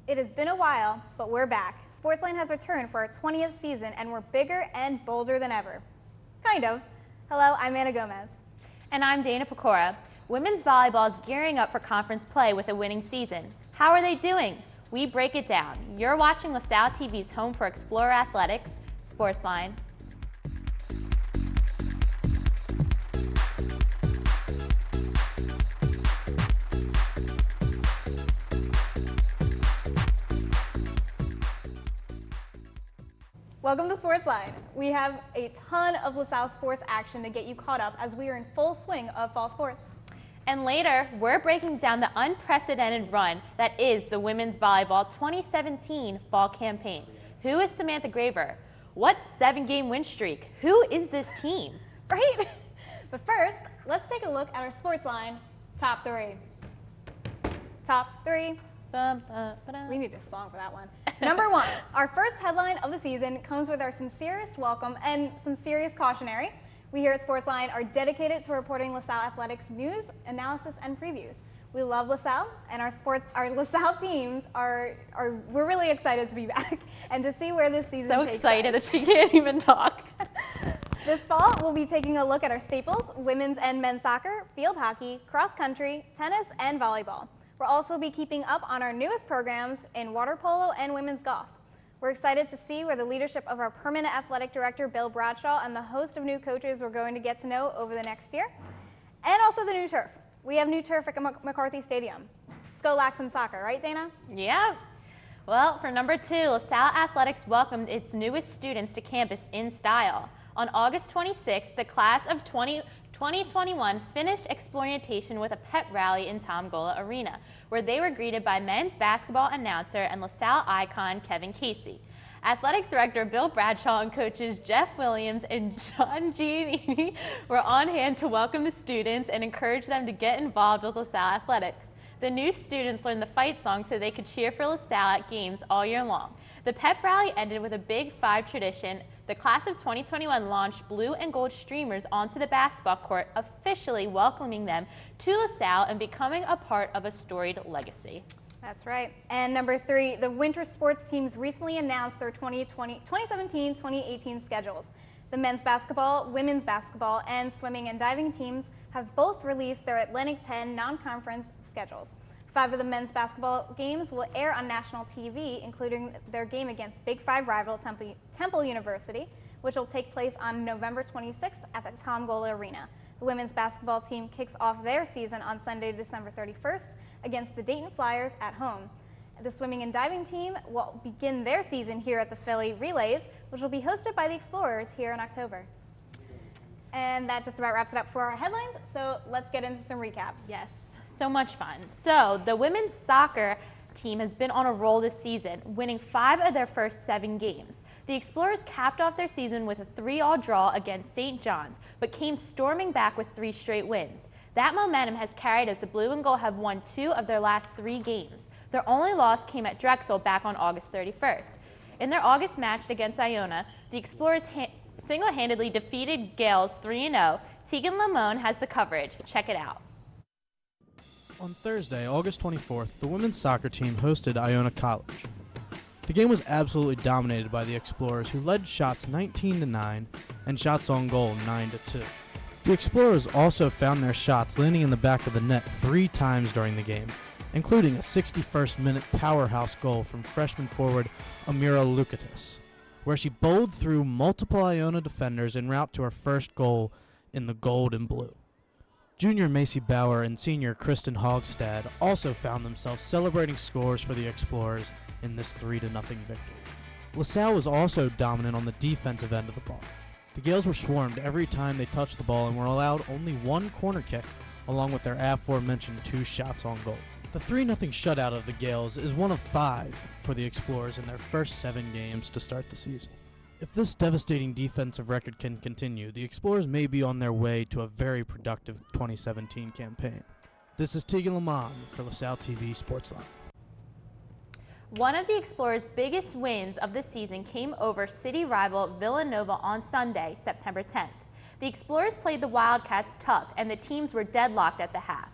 It has been a while, but we're back. SportsLine has returned for our 20th season, and we're bigger and bolder than ever. Kind of. Hello, I'm Anna Gomez. And I'm Dana Pecora. Women's volleyball is gearing up for conference play with a winning season. How are they doing? We break it down. You're watching LaSalle TV's home for Explorer Athletics, SportsLine. Welcome to SportsLine. We have a ton of LaSalle sports action to get you caught up as we are in full swing of fall sports. And later, we're breaking down the unprecedented run that is the Women's Volleyball 2017 Fall Campaign. Who is Samantha Graver? What 7-game win streak? Who is this team? Right? But first, let's take a look at our SportsLine Top 3. Top 3. We need a song for that one. Number 1, our first headline of the season comes with our sincerest welcome and some serious cautionary. We here at SportsLine are dedicated to reporting LaSalle athletics news, analysis, and previews. We love LaSalle, and our LaSalle teams we're really excited to be back and to see where this season takes us. So excited that she can't even talk. This fall, we'll be taking a look at our staples, women's and men's soccer, field hockey, cross country, tennis, and volleyball. We'll also be keeping up on our newest programs in water polo and women's golf. We're excited to see where the leadership of our permanent athletic director, Bill Bradshaw, and the host of new coaches we're going to get to know over the next year. And also the new turf. We have new turf at McCarthy Stadium. Let's go lax some soccer, right, Dana? Yeah. Well, for number 2, LaSalle Athletics welcomed its newest students to campus in style. On August 26th, the class of 2021 finished experimentation with a pep rally in Tom Gola Arena, where they were greeted by men's basketball announcer and LaSalle icon Kevin Casey. Athletic Director Bill Bradshaw and coaches Jeff Williams and John Giannini were on hand to welcome the students and encourage them to get involved with LaSalle athletics. The new students learned the fight song so they could cheer for LaSalle at games all year long. The pep rally ended with a Big Five tradition. The class of 2021 launched blue and gold streamers onto the basketball court, officially welcoming them to LaSalle and becoming a part of a storied legacy. That's right. And number 3, the winter sports teams recently announced their 2017-2018 schedules. The men's basketball, women's basketball, and swimming and diving teams have both released their Atlantic 10 non-conference schedules. 5 of the men's basketball games will air on national TV, including their game against Big Five rival Temple University, which will take place on November 26th at the Tom Gola Arena. The women's basketball team kicks off their season on Sunday, December 31st against the Dayton Flyers at home. The swimming and diving team will begin their season here at the Philly Relays, which will be hosted by the Explorers here in October. And that just about wraps it up for our headlines, so let's get into some recaps. Yes, so much fun. So the women's soccer team has been on a roll this season, winning 5 of their first 7 games. The Explorers capped off their season with a 3-all draw against St. John's, but came storming back with 3 straight wins. That momentum has carried as the Blue and Gold have won 2 of their last 3 games. Their only loss came at Drexel back on August 31st. In their August match against Iona, the Explorers single-handedly defeated Gales 3-0. Tegan Lamone has the coverage. Check it out. On Thursday, August 24th, the women's soccer team hosted Iona College. The game was absolutely dominated by the Explorers, who led shots 19-9 and shots on goal 9-2. The Explorers also found their shots landing in the back of the net 3 times during the game, including a 61st-minute powerhouse goal from freshman forward Amira Lukatis, where she bowled through multiple Iona defenders en route to her first goal in the gold and blue. Junior Macy Bauer and senior Kristen Hogstad also found themselves celebrating scores for the Explorers in this 3-0 victory. LaSalle was also dominant on the defensive end of the ball. The Gales were swarmed every time they touched the ball and were allowed only 1 corner kick, along with their aforementioned 2 shots on goal. The 3-0 shutout of the Gales is one of 5 for the Explorers in their first 7 games to start the season. If this devastating defensive record can continue, the Explorers may be on their way to a very productive 2017 campaign. This is Tegan Lamond for LaSalle TV SportsLine. One of the Explorers' biggest wins of the season came over city rival Villanova on Sunday, September 10th. The Explorers played the Wildcats tough, and the teams were deadlocked at the half.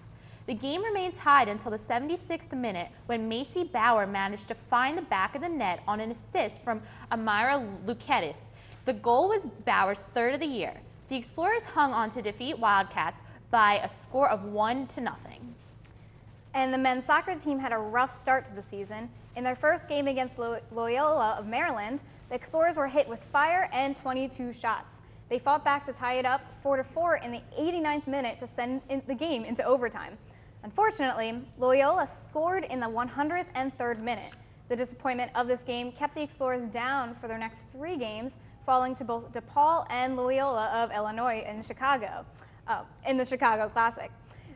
The game remained tied until the 76th minute when Macy Bauer managed to find the back of the net on an assist from Amira Luketis. The goal was Bauer's third of the year. The Explorers hung on to defeat Wildcats by a score of 1-0. And the men's soccer team had a rough start to the season. In their first game against Loyola of Maryland, the Explorers were hit with fire and 22 shots. They fought back to tie it up 4-4 in the 89th minute to send the game into overtime. Unfortunately, Loyola scored in the 103rd minute. The disappointment of this game kept the Explorers down for their next 3 games, falling to both DePaul and Loyola of Illinois in Chicago, in the Chicago Classic.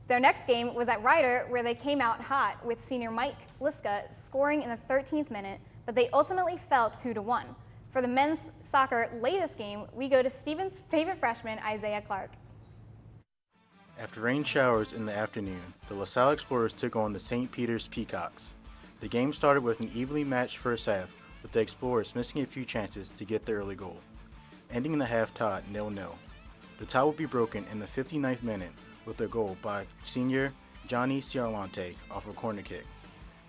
Their next game was at Ryder, where they came out hot with senior Mike Liska scoring in the 13th minute, but they ultimately fell 2-1. For the men's soccer latest game, we go to Stephen's favorite freshman, Isaiah Clark. After rain showers in the afternoon, the LaSalle Explorers took on the St. Peter's Peacocks. The game started with an evenly matched first half, with the Explorers missing a few chances to get the early goal, ending the half tied 0-0. The tie would be broken in the 59th minute with a goal by senior Johnny Ciarlante off a corner kick.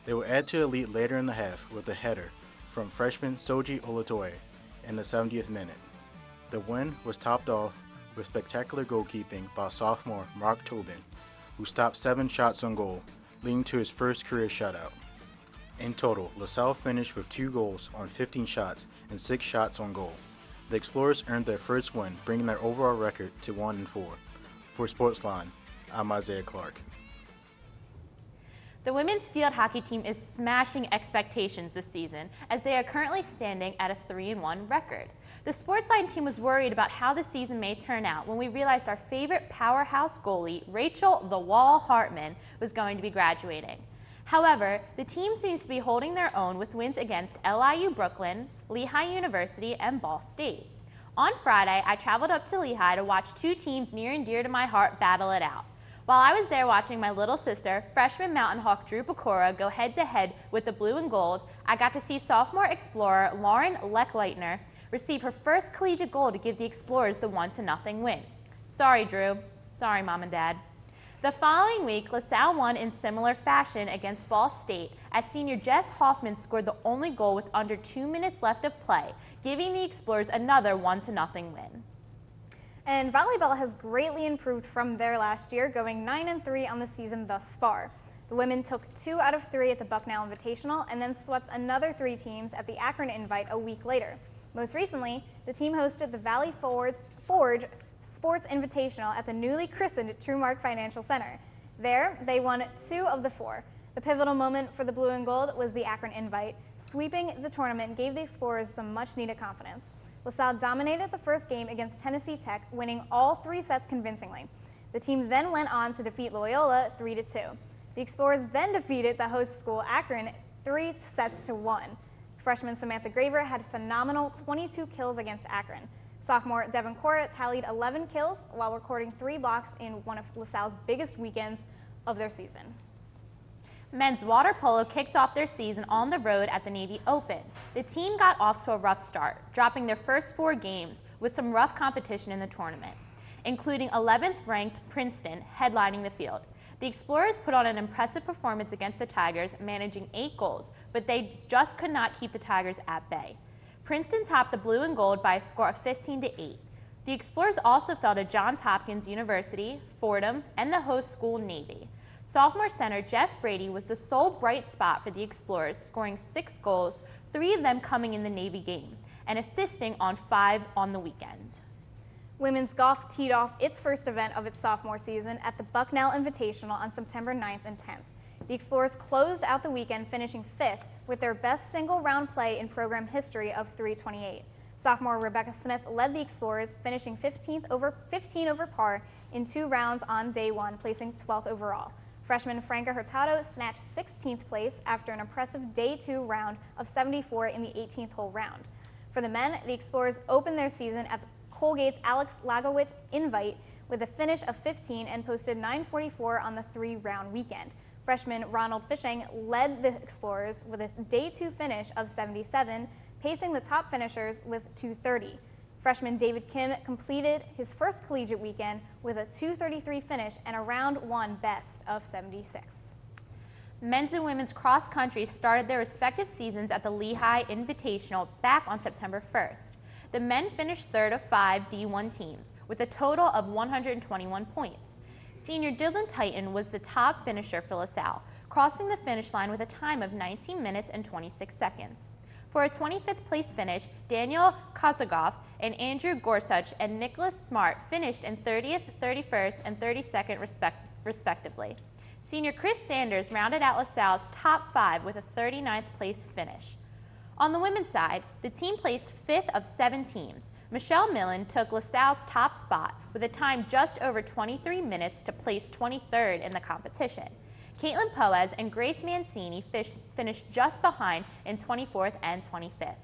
They would add to the lead later in the half with a header from freshman Soji Olatoye in the 70th minute. The win was topped off with spectacular goalkeeping by sophomore Mark Tobin, who stopped 7 shots on goal, leading to his first career shutout. In total, LaSalle finished with 2 goals on 15 shots and 6 shots on goal. The Explorers earned their first win, bringing their overall record to 1-4. For SportsLine, I'm Isaiah Clark. The women's field hockey team is smashing expectations this season as they are currently standing at a 3-1 record. The SportsLine team was worried about how the season may turn out when we realized our favorite powerhouse goalie, Rachel "The Wall" Hartman, was going to be graduating. However, the team seems to be holding their own with wins against LIU Brooklyn, Lehigh University, and Ball State. On Friday, I traveled up to Lehigh to watch 2 teams near and dear to my heart battle it out. While I was there watching my little sister, freshman Mountain Hawk Drew Pecora, go head-to-head with the blue and gold, I got to see sophomore Explorer Lauren Leckleitner receive her first collegiate goal to give the Explorers the 1-0 win. Sorry, Drew. Sorry, Mom and Dad. The following week, LaSalle won in similar fashion against Ball State as senior Jess Hoffman scored the only goal with under 2 minutes left of play, giving the Explorers another 1-0 win. And volleyball has greatly improved from their last year, going 9-3 on the season thus far. The women took 2 out of 3 at the Bucknell Invitational and then swept another 3 teams at the Akron Invite a week later. Most recently, the team hosted the Valley Forge Sports Invitational at the newly christened Trumark Financial Center. There, they won 2 of the 4. The pivotal moment for the blue and gold was the Akron Invite. Sweeping the tournament gave the Explorers some much-needed confidence. LaSalle dominated the first game against Tennessee Tech, winning all 3 sets convincingly. The team then went on to defeat Loyola 3-2. The Explorers then defeated the host school Akron 3-1. Freshman Samantha Graver had phenomenal 22 kills against Akron. Sophomore Devin Cora tallied 11 kills while recording 3 blocks in one of LaSalle's biggest weekends of their season. Men's water polo kicked off their season on the road at the Navy Open. The team got off to a rough start, dropping their first 4 games with some rough competition in the tournament, including 11th ranked Princeton headlining the field. The Explorers put on an impressive performance against the Tigers, managing 8 goals, but they just could not keep the Tigers at bay. Princeton topped the blue and gold by a score of 15-8. The Explorers also fell to Johns Hopkins University, Fordham, and the host school Navy. Sophomore center Jeff Brady was the sole bright spot for the Explorers, scoring 6 goals, 3 of them coming in the Navy game, and assisting on 5 on the weekend. Women's golf teed off its first event of its sophomore season at the Bucknell Invitational on September 9th and 10th. The Explorers closed out the weekend finishing 5th with their best single-round play in program history of 328. Sophomore Rebecca Smith led the Explorers, finishing 15 over par in 2 rounds on day 1, placing 12th overall. Freshman Franca Hurtado snatched 16th place after an impressive day 2 round of 74 in the 18th hole round. For the men, the Explorers opened their season at the Colgate's Alex Lagowicz Invite with a finish of 15 and posted 944 on the 3-round weekend. Freshman Ronald Fishing led the Explorers with a day 2 finish of 77, pacing the top finishers with 230. Freshman David Kim completed his first collegiate weekend with a 2:33 finish and a round 1 best of 76. Men's and women's cross country started their respective seasons at the Lehigh Invitational back on September 1st. The men finished third of 5 D1 teams with a total of 121 points. Senior Dylan Titan was the top finisher for LaSalle, crossing the finish line with a time of 19 minutes and 26 seconds. For a 25th place finish, Daniel Kozagoff and Andrew Gorsuch and Nicholas Smart finished in 30th, 31st, and 32nd respectively. Senior Chris Sanders rounded out LaSalle's top 5 with a 39th place finish. On the women's side, the team placed 5th of 7 teams. Michelle Millen took LaSalle's top spot with a time just over 23 minutes to place 23rd in the competition. Caitlin Poez and Grace Mancini finished just behind in 24th and 25th.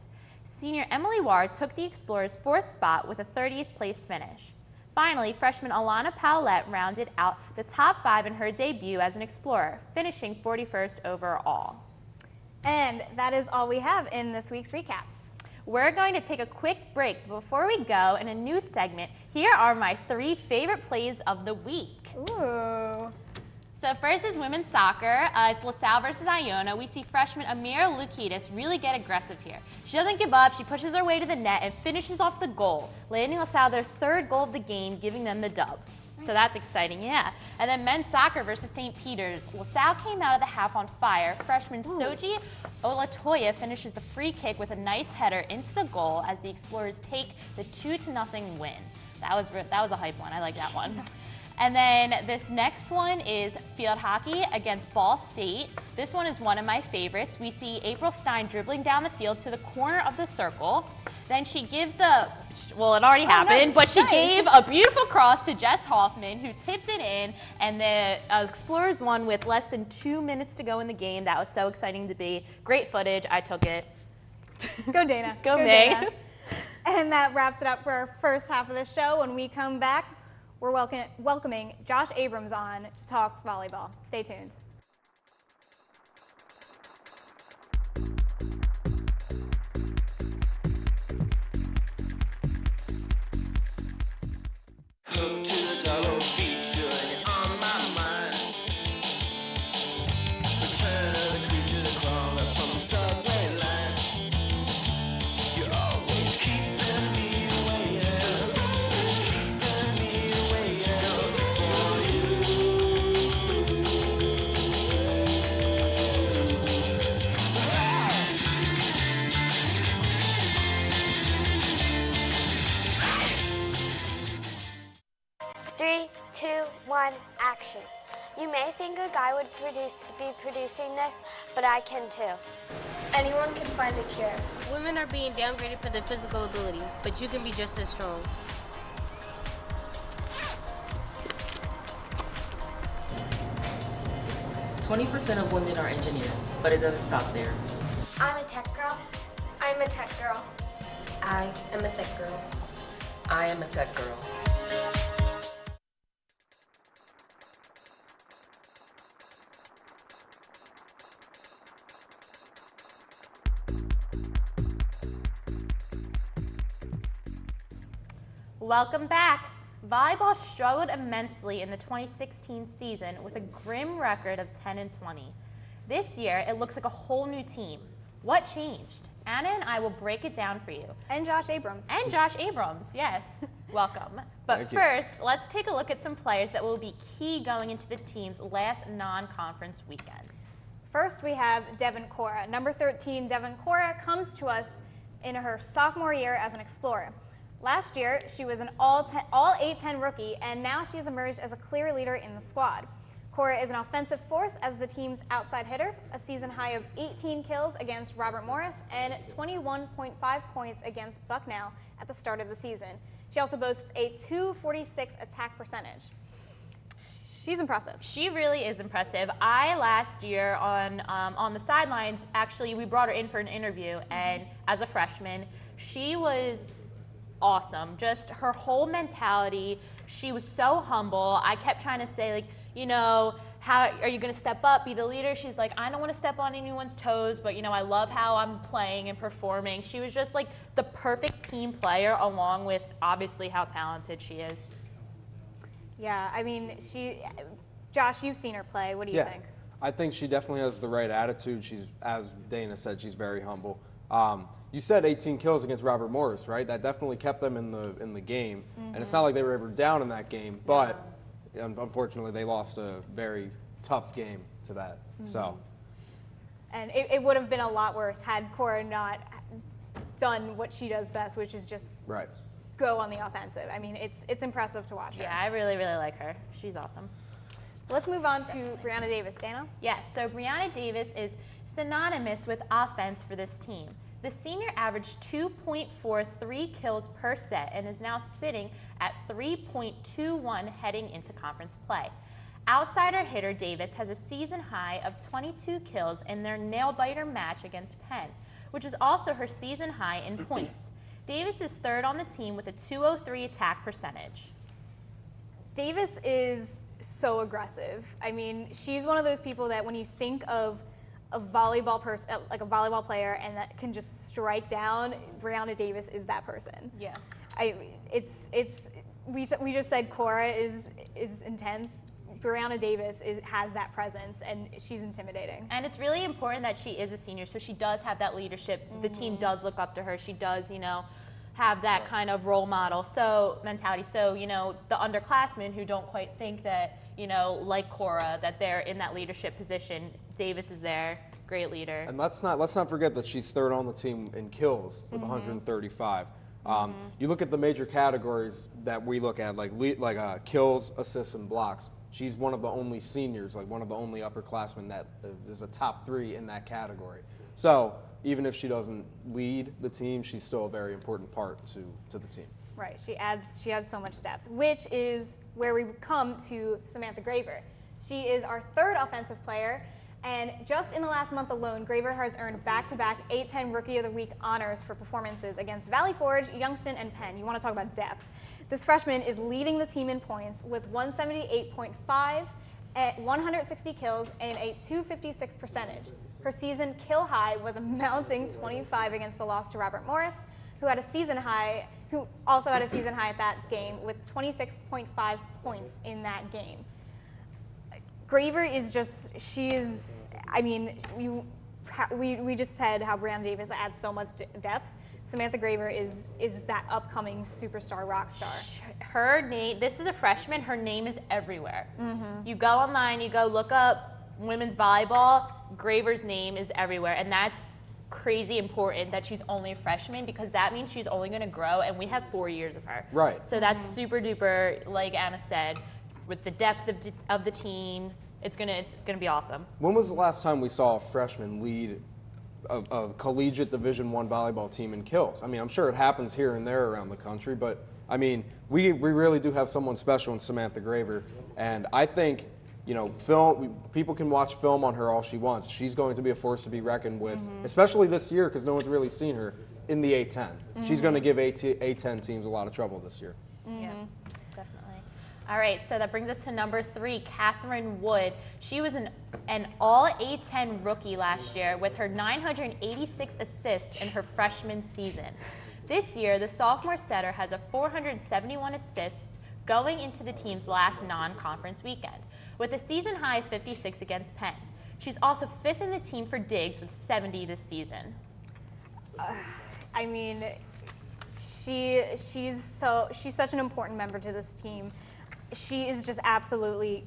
Senior Emily Ward took the Explorers' 4th spot with a 30th place finish. Finally, freshman Alana Powlett rounded out the top 5 in her debut as an Explorer, finishing 41st overall. And that is all we have in this week's recaps. We're going to take a quick break. Before we go, in a new segment, here are my 3 favorite plays of the week. Ooh. So first is women's soccer. It's LaSalle versus Iona. We see freshman Amira Lukitas really get aggressive here. She doesn't give up. She pushes her way to the net and finishes off the goal, landing LaSalle their 3rd goal of the game, giving them the dub. So that's exciting, yeah. And then men's soccer versus St. Peter's. LaSalle came out of the half on fire. Freshman Soji Olatoya finishes the free kick with a nice header into the goal as the Explorers take the 2-0 win. That was a hype one. I like that one. And then this next one is field hockey against Ball State. This one is one of my favorites. We see April Stein dribbling down the field to the corner of the circle. Then she gives well, it already happened, but she gave a beautiful cross to Jess Hoffman, who tipped it in, and the Explorers won with less than 2 minutes to go in the game. That was so exciting to be. Great footage. I took it. Go Dana. Go May. Dana. And that wraps it up for our first half of the show. When we come back, we're welcoming Josh Abrams on to talk volleyball. Stay tuned. Hook to the double feature and you're on my mind. Return of the creature, the crawler from the subway line. You're always keeping me waiting, keeping me waiting for you. 3, 2, 1, action. You may think a guy would be producing this, but I can too. Anyone can find a cure. Women are being downgraded for their physical ability, but you can be just as strong. %20 of women are engineers, but it doesn't stop there. I'm a tech girl. I'm a tech girl. I am a tech girl. I am a tech girl. Welcome back. Volleyball struggled immensely in the 2016 season with a grim record of 10-20. This year, it looks like a whole new team. What changed? Anna and I will break it down for you. And Josh Abrams. And Josh Abrams, yes. Welcome. But first, let's take a look at some players that will be key going into the team's last non-conference weekend. First, we have Devin Cora. Number 13, Devin Cora comes to us in her sophomore year as an Explorer. Last year, she was an all A10 rookie, and now she has emerged as a clear leader in the squad. Cora is an offensive force as the team's outside hitter, a season high of 18 kills against Robert Morris and 21.5 points against Bucknell at the start of the season. She also boasts a .246 attack percentage. She's impressive. She really is impressive. Last year on the sidelines, actually, we brought her in for an interview, and as a freshman, she was awesome. Just her whole mentality. She was so humble. I kept trying to say, like, you know, how are you going to step up, be the leader? She's like, I don't want to step on anyone's toes, but, you know, I love how I'm playing and performing. She was just like the perfect team player, along with obviously how talented she is. Yeah, I mean, Josh, you've seen her play. What do you think? I think she definitely has the right attitude. She's, as Dana said, she's very humble. You said 18 kills against Robert Morris, right? That definitely kept them in the game. And it's not like they were ever down in that game, but unfortunately they lost a very tough game to that. So. And it would have been a lot worse had Cora not done what she does best, which is just go on the offensive. I mean, it's impressive to watch her. Yeah, I really, really like her. She's awesome. Let's move on to Brianna Davis. Dana? Yes, so Brianna Davis is synonymous with offense for this team. The senior averaged 2.43 kills per set and is now sitting at 3.21 heading into conference play. Outsider hitter Davis has a season high of 22 kills in their nail-biter match against Penn, which is also her season high in points. Davis is third on the team with a .203 attack percentage. Davis is so aggressive. I mean, she's one of those people that when you think of a volleyball person, like a volleyball player, and that can just strike down, Brianna Davis is that person. Yeah. We just said Cora is intense. Brianna Davis has that presence, and she's intimidating. And it's really important that she is a senior, so she does have that leadership. The team does look up to her. She does, you know, have that kind of role model mentality. So, you know, the underclassmen who don't quite think that, you know, like Cora, that they're in that leadership position, Davis is there, great leader. And let's not forget that she's third on the team in kills with 135. You look at the major categories that we look at, like kills, assists, and blocks. She's one of the only seniors, like one of the only upperclassmen that is a top 3 in that category. So even if she doesn't lead the team, she's still a very important part to the team. Right, she adds so much depth, which is where we come to Samantha Graver. She is our third offensive player, and just in the last month alone, Graver has earned back-to-back A10 Rookie of the Week honors for performances against Valley Forge, Youngstown, and Penn. You want to talk about depth. This freshman is leading the team in points with 178.5 at 160 kills and a .256 percentage. Her season kill high was a mounting 25 against the loss to Robert Morris, who also had a season high at that game with 26.5 points in that game. Graver is just, I mean, we just said how Brianna Davis adds so much depth. Samantha Graver is that upcoming superstar rock star. Her name, this is a freshman, her name is everywhere. You go online, you go look up women's volleyball, Graver's name is everywhere, and that's crazy important that she's only a freshman, because that means she's only going to grow, and we have 4 years of her. Right. So that's super duper, like Anna said, with the depth of the team, it's gonna be awesome. When was the last time we saw a freshman lead a collegiate Division I volleyball team in kills? I mean, I'm sure it happens here and there around the country, but I mean, we really do have someone special in Samantha Graver, and I think, you know, people can watch film on her all she wants. She's going to be a force to be reckoned with, especially this year, because no one's really seen her in the A10. She's going to give A10 teams a lot of trouble this year. Yeah, definitely. All right, so that brings us to number 3, Katherine Wood. She was an all A10 rookie last year with her 986 assists in her freshman season. This year, the sophomore setter has a 471 assists going into the team's last non-conference weekend, with a season high of 56 against Penn. She's also 5th in the team for digs with 70 this season. I mean, she's such an important member to this team. She is just absolutely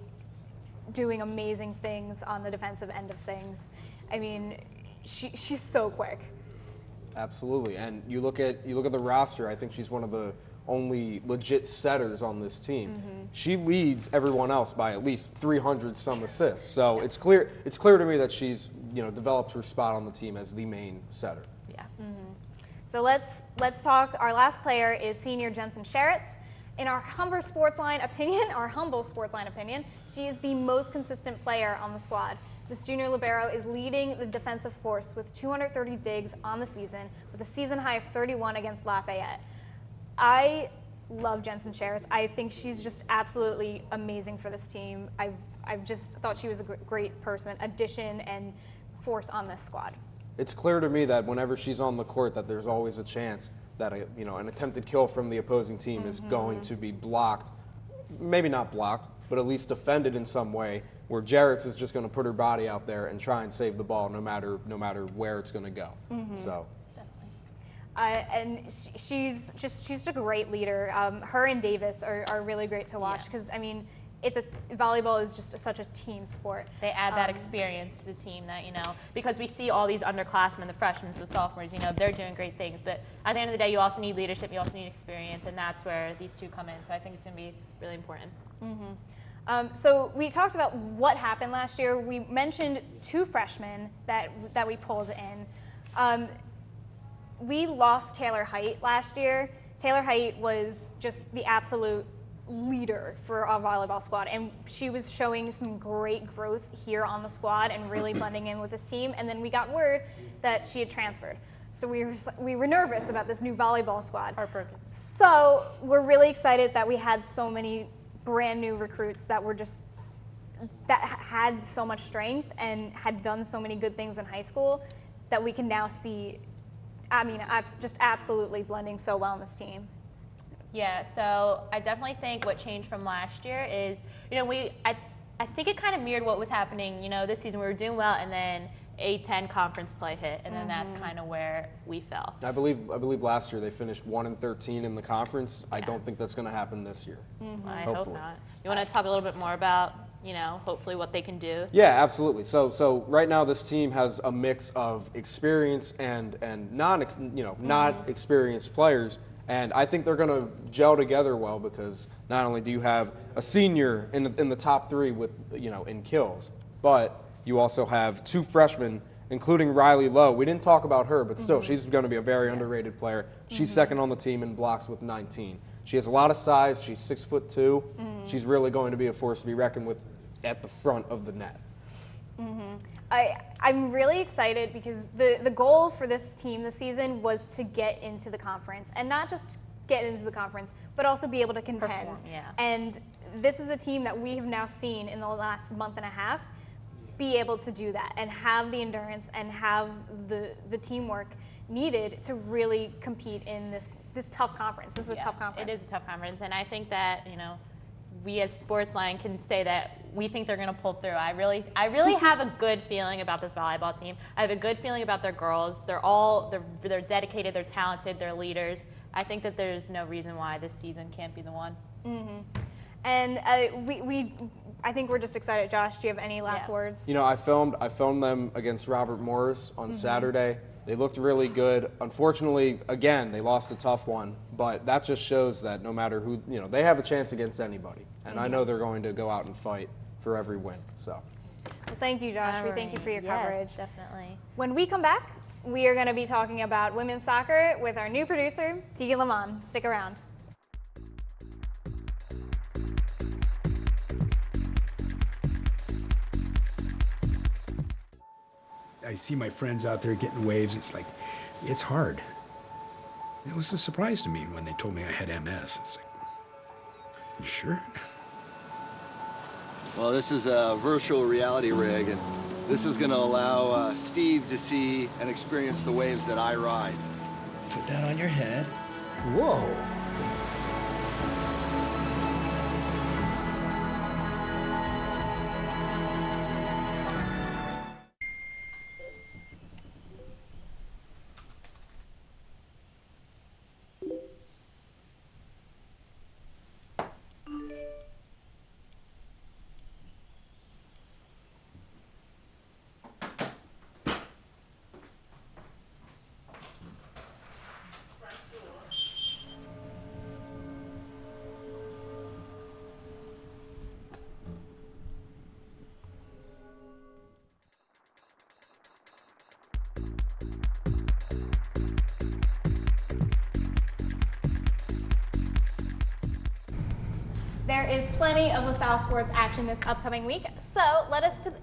doing amazing things on the defensive end of things. I mean, she's so quick. Absolutely, and you look at the roster. I think she's one of the only legit setters on this team. She leads everyone else by at least 300 some assists. So it's clear to me that she's, you know, developed her spot on the team as the main setter. Yeah. So let's talk. Our last player is senior Jensen Smith. In our humble SportsLine opinion, she is the most consistent player on the squad. This junior libero is leading the defensive force with 230 digs on the season, with a season high of 31 against Lafayette. I love Jensen Smith. I think she's just absolutely amazing for this team. I've just thought she was a great person, addition, and force on this squad. It's clear to me that whenever she's on the court, that there's always a chance that an attempted kill from the opposing team is going to be blocked, maybe not blocked, but at least defended in some way, where Jarrett's is just going to put her body out there and try and save the ball no matter where it's going to go. So. And she's a great leader. Her and Davis are really great to watch because I mean, volleyball is just such a team sport. They add that experience to the team that, because we see all these underclassmen, the freshmen, the sophomores, they're doing great things. But at the end of the day, you also need leadership, you also need experience, and that's where these two come in. So I think it's going to be really important. So we talked about what happened last year. We mentioned 2 freshmen that we pulled in. We lost Taylor Height last year. Taylor Height was just the absolute leader for our volleyball squad, and she was showing some great growth here on the squad and really blending in with this team. And then we got word that she had transferred, so we were nervous about this new volleyball squad. Heartbroken. So we're really excited that we had so many brand new recruits that had so much strength and had done so many good things in high school that we can now see. I mean, just absolutely blending so well in this team. Yeah, so I definitely think what changed from last year is, I think it kind of mirrored what was happening, this season. We were doing well, and then A-10 conference play hit, and then that's kind of where we fell. I believe last year they finished 1-13 in the conference. I don't think that's going to happen this year. I hope not. You want to talk a little bit more about, hopefully what they can do? Yeah, absolutely. So right now this team has a mix of experience and not experienced players. And I think they're going to gel together well because not only do you have a senior in the top 3 with in kills, but you also have 2 freshmen, including Riley Lowe. We didn't talk about her, but still, she's going to be a very underrated player. She's second on the team in blocks with 19. She has a lot of size. She's 6'2". She's really going to be a force to be reckoned with at the front of the net. I'm really excited because the goal for this team this season was to get into the conference, and not just get into the conference, but also be able to contend. And this is a team that we have now seen in the last month and a half be able to do that and have the endurance and have the teamwork needed to really compete in this tough conference. This is a tough conference. It is a tough conference, and I think that, we as SportsLine can say that we think they're going to pull through. I really have a good feeling about this volleyball team. I have a good feeling about their girls. They're dedicated, they're talented, they're leaders. I think that there's no reason why this season can't be the one. And I think we're just excited. Josh, do you have any last words? I filmed them against Robert Morris on Saturday. They looked really good. Unfortunately, again, they lost a tough one, but that just shows that no matter who, they have a chance against anybody. And I know they're going to go out and fight for every win. So. Well, thank you, Josh. We thank you for your coverage. Yes, definitely. When we come back, we are going to be talking about women's soccer with our new producer, Tegan Lamont. Stick around. I see my friends out there getting waves. It's like, it's hard. It was a surprise to me when they told me I had MS. It's like, you sure? Well, this is a virtual reality rig, and this is going to allow Steve to see and experience the waves that I ride. Put that on your head. Whoa. There is plenty of LaSalle sports action this upcoming week, so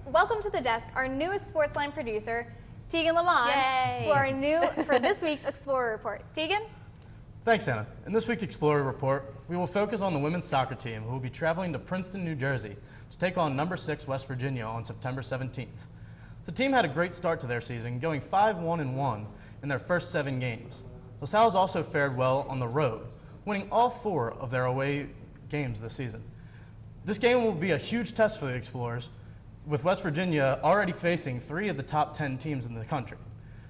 welcome to the desk our newest SportsLine producer, Tegan Lamont, for this week's Explorer Report. Tegan? Thanks, Anna. In this week's Explorer Report, we will focus on the women's soccer team who will be traveling to Princeton, New Jersey to take on number 6 West Virginia on September 17th. The team had a great start to their season, going 5-1-1 in their first 7 games. LaSalle's also fared well on the road, winning all 4 of their away games this season. This game will be a huge test for the Explorers, with West Virginia already facing 3 of the top 10 teams in the country,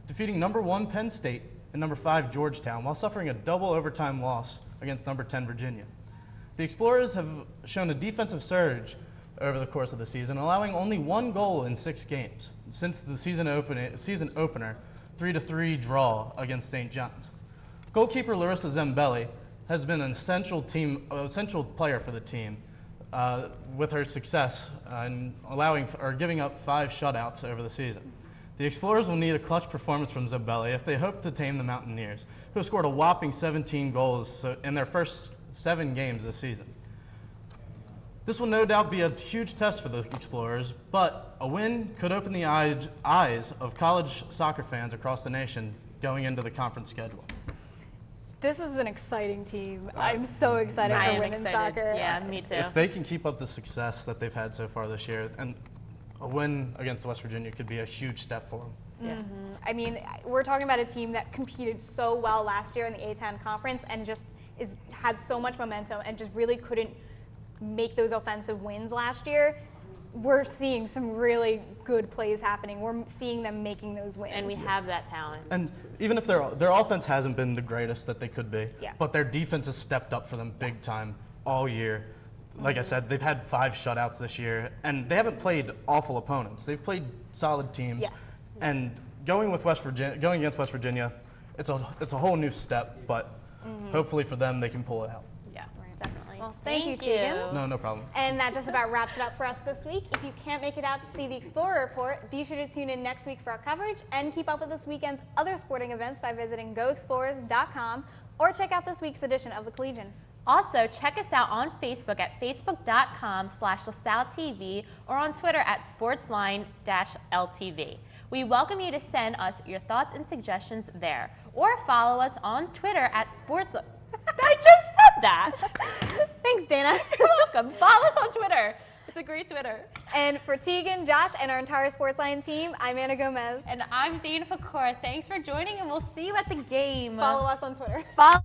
defeating number 1 Penn State and number 5 Georgetown while suffering a double overtime loss against number 10 Virginia. The Explorers have shown a defensive surge over the course of the season, allowing only 1 goal in 6 games since the season opener 3-3 draw against St. John's. Goalkeeper Larissa Zembelli has been an essential player for the team with her success in giving up 5 shutouts over the season. The Explorers will need a clutch performance from Zembelli if they hope to tame the Mountaineers, who have scored a whopping 17 goals in their first 7 games this season. This will no doubt be a huge test for the Explorers, but a win could open the eyes of college soccer fans across the nation going into the conference schedule. This is an exciting team. I'm so excited for women's soccer. Yeah, me too. If they can keep up the success that they've had so far this year, and a win against West Virginia could be a huge step for them. Yeah. I mean, we're talking about a team that competed so well last year in the A10 conference and just had so much momentum and just really couldn't make those offensive wins last year. We're seeing some really good plays happening. We're seeing them making those wins. And we have that talent. And even if their offense hasn't been the greatest that they could be, Yeah. but their defense has stepped up for them big time all year. Like I said, they've had 5 shutouts this year, and they haven't played awful opponents. They've played solid teams. Yes. And going against West Virginia, it's a whole new step, but hopefully for them they can pull it out. Yeah, definitely. Well, thank you, Tegan. No problem. And that just about wraps it up for us this week. If you can't make it out to see the Explorer Report, be sure to tune in next week for our coverage and keep up with this weekend's other sporting events by visiting goexplorers.com or check out this week's edition of the Collegian. Also, check us out on Facebook at facebook.com/LaSalleTV or on Twitter at SportsLine-LTV. We welcome you to send us your thoughts and suggestions there, or follow us on Twitter at Sports. I just said that. Thanks, Dana. You're welcome. Follow us on Twitter. It's a great Twitter. And for Tegan, Josh, and our entire SportsLine team, I'm Anna Gomez. And I'm Devin Cora. Thanks for joining, and we'll see you at the game. Follow us on Twitter. Follow